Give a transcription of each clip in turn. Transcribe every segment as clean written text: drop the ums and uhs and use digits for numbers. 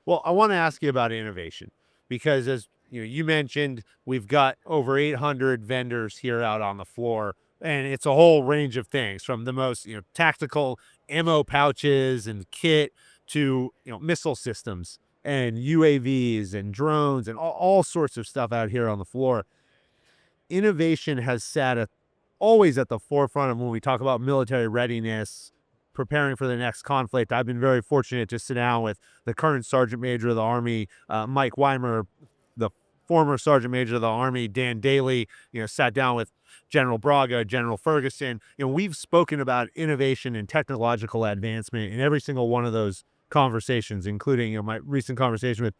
Well, I want to ask you about innovation because, as you mentioned, we've got over 800 vendors here out on the floor, and it's a whole range of things from the most tactical ammo pouches and kit to missile systems and UAVs and drones and all sorts of stuff out here on the floor. Innovation has always at the forefront of when we talk about military readiness, preparing for the next conflict. I've been very fortunate to sit down with the current Sergeant Major of the Army, Mike Weimer, the former Sergeant Major of the Army, Dan Daly, sat down with General Braga, General Ferguson. We've spoken about innovation and technological advancement in every single one of those conversations, including my recent conversation with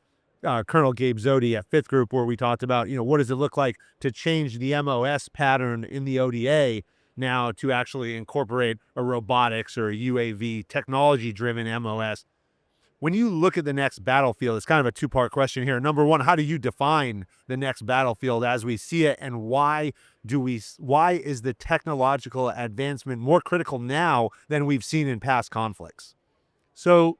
Colonel Gabe Zodi at 5th Group, where we talked about, what does it look like to change the MOS pattern in the ODA now to actually incorporate a robotics or a UAV technology-driven MOS. When you look at the next battlefield, it's kind of a two-part question here. Number one, how do you define the next battlefield as we see it, and why is the technological advancement more critical now than we've seen in past conflicts? So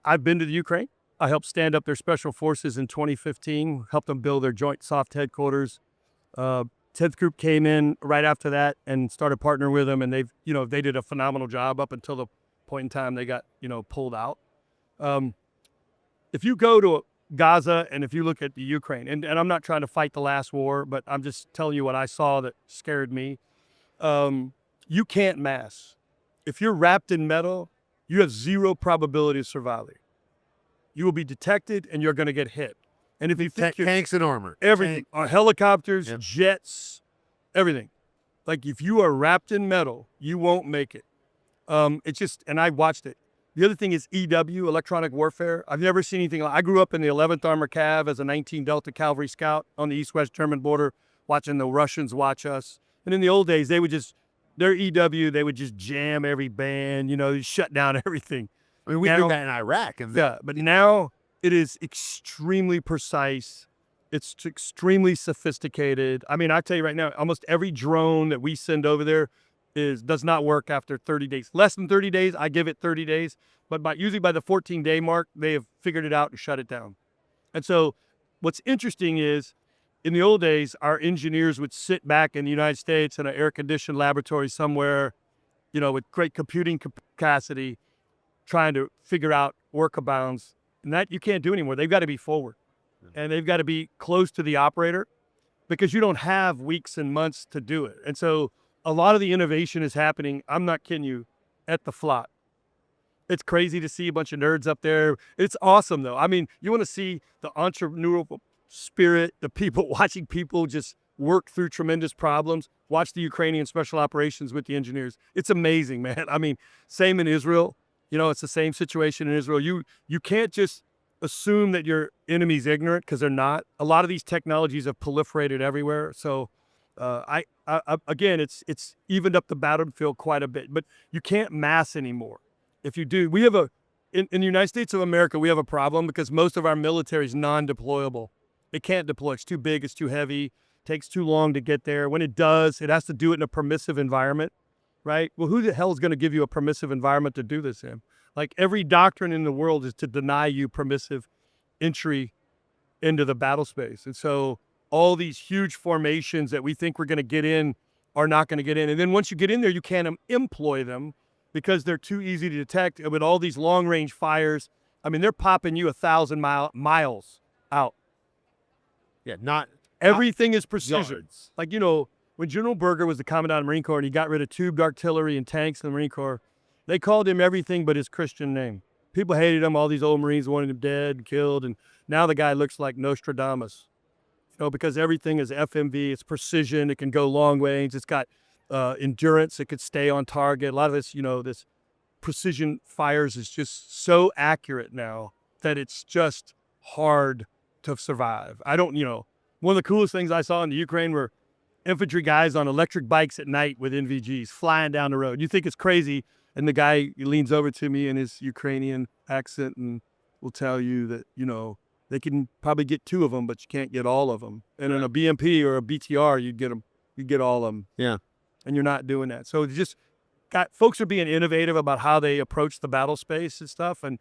I've been to the Ukraine. I helped stand up their special forces in 2015, helped them build their joint soft headquarters. 10th Group came in right after that and started partnering with them, and they did a phenomenal job up until the point in time they got, pulled out. If you go to Gaza and if you look at the Ukraine, and I'm not trying to fight the last war, but I'm just telling you what I saw that scared me. You can't mass. If you're wrapped in metal, you have zero probability of surviving. You will be detected and you're going to get hit. And if you think tanks and armor, everything, helicopters, jets, everything. Like if you are wrapped in metal, you won't make it. It's just, and I watched it. The other thing is EW, electronic warfare. I've never seen anything like. I grew up in the 11th Armored Cav as a 19 Delta Cavalry Scout on the East-West German border, watching the Russians watch us. And in the old days, their EW, they would just jam every band, shut down everything. I mean, we did that in Iraq. But now it is extremely precise. It's extremely sophisticated. I mean, I tell you right now, almost every drone that we send over there does not work after 30 days. Less than 30 days, I give it 30 days. But usually by the 14-day mark, they have figured it out and shut it down. And so what's interesting is, in the old days, our engineers would sit back in the United States in an air-conditioned laboratory somewhere, with great computing capacity, trying to figure out workarounds. And that you can't do anymore. They've got to be forward. And they've got to be close to the operator because you don't have weeks and months to do it. And so a lot of the innovation is happening, I'm not kidding you, at the FLOT. It's crazy to see a bunch of nerds up there. It's awesome, though. I mean, you want to see the entrepreneurial spirit, the people watching people just work through tremendous problems. Watch the Ukrainian special operations with the engineers. It's amazing, man. I mean, same in Israel. It's the same situation in Israel. You can't just assume that your enemy's ignorant, because they're not. A lot of these technologies have proliferated everywhere. So again, it's evened up the battlefield quite a bit, but you can't mass anymore. If you do, we have in the United States of America, we have a problem because most of our military is non-deployable. It can't deploy. It's too big. It's too heavy. Takes too long to get there. When it does, it has to do it in a permissive environment, right? Well, who the hell is going to give you a permissive environment to do this in? Like, every doctrine in the world is to deny you permissive entry into the battle space. And so all these huge formations that we think we're going to get in are not going to get in. And then once you get in there, you can't employ them because they're too easy to detect. And with all these long-range fires, I mean, they're popping you 1,000 miles out. Yeah, not everything is precision. Yards. Like, when General Berger was the Commandant of the Marine Corps and he got rid of tubed artillery and tanks in the Marine Corps, they called him everything but his Christian name. People hated him. All these old Marines wanted him dead, killed. And now the guy looks like Nostradamus, because everything is FMV. It's precision. It can go long range. It's got endurance. It could stay on target. A lot of this, this precision fires is just so accurate now that it's just hard to survive. One of the coolest things I saw in the Ukraine were infantry guys on electric bikes at night with NVGs flying down the road. You think it's crazy. And the guy leans over to me in his Ukrainian accent and will tell you that, they can probably get 2 of them, but you can't get all of them. And in a BMP or a BTR, you get all of them. Yeah. And you're not doing that. So folks are being innovative about how they approach the battle space and stuff. And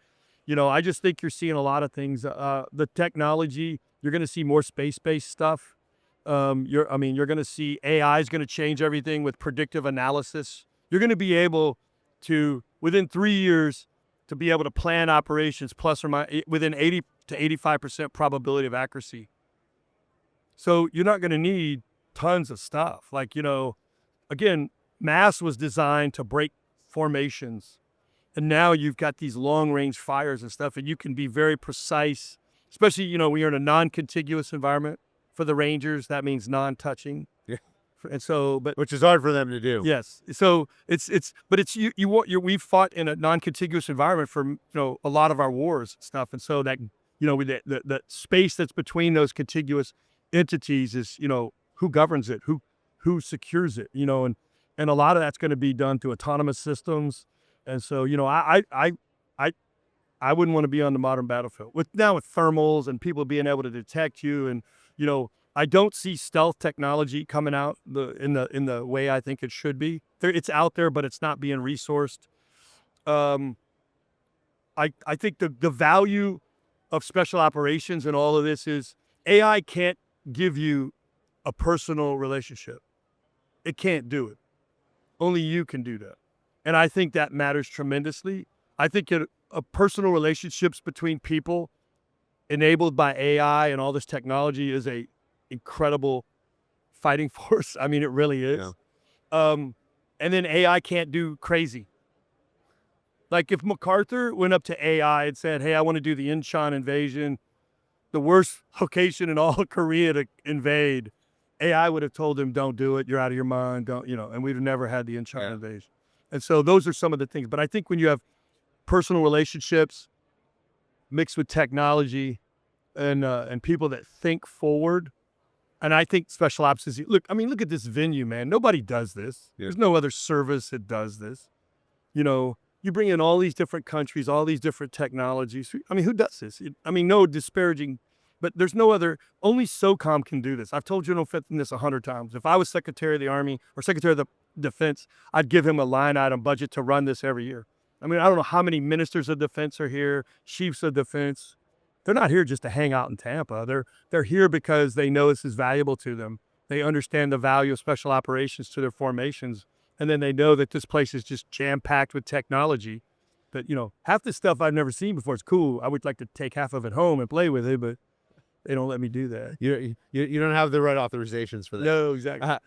I just think you're seeing a lot of things. The technology, you're going to see more space-based stuff. You're going to see AI is going to change everything with predictive analysis. You're going to be able to, within 3 years, to be able to plan operations plus or minus within 80 to 85% probability of accuracy. So you're not going to need tons of stuff. Like, again, mass was designed to break formations. And now you've got these long-range fires and stuff, and you can be very precise, especially, when you're in a non-contiguous environment. For the Rangers, that means non-touching. Yeah. And so, which is hard for them to do. Yes. So we've fought in a non-contiguous environment for, a lot of our wars and stuff. And so that, with the space that's between those contiguous entities is, who governs it, who secures it, and a lot of that's going to be done through autonomous systems. And so, I wouldn't want to be on the modern battlefield with thermals and people being able to detect you. And, I don't see stealth technology coming out in the way I think it should be. It's out there, but it's not being resourced. I think the value of special operations and all of this is AI can't give you a personal relationship. It can't do it. Only you can do that. And I think that matters tremendously. I think personal relationships between people enabled by AI and all this technology is a incredible fighting force. I mean, it really is. Yeah. And then AI can't do crazy. Like if MacArthur went up to AI and said, hey, I want to do the Incheon invasion, the worst location in all of Korea to invade, AI would have told him, don't do it. You're out of your mind. Don't, and we'd have never had the Incheon invasion. And so those are some of the things. But I think when you have personal relationships mixed with technology and people that think forward, and I think special ops is, look at this venue, man. Nobody does this. Yeah. There's no other service that does this. You bring in all these different countries, all these different technologies. I mean, who does this? No disparaging, but there's no other, only SOCOM can do this. I've told General Fenton this 100 times. If I was Secretary of the Army or Secretary of the Defense, I'd give him a line item budget to run this every year. I don't know how many ministers of defense are here, chiefs of defense. They're not here just to hang out in Tampa. They're here because they know this is valuable to them. They understand the value of special operations to their formations. And then they know that this place is just jam-packed with technology. That, half this stuff I've never seen before. It's cool. I would like to take half of it home and play with it, but they don't let me do that. You don't have the right authorizations for that. No, exactly.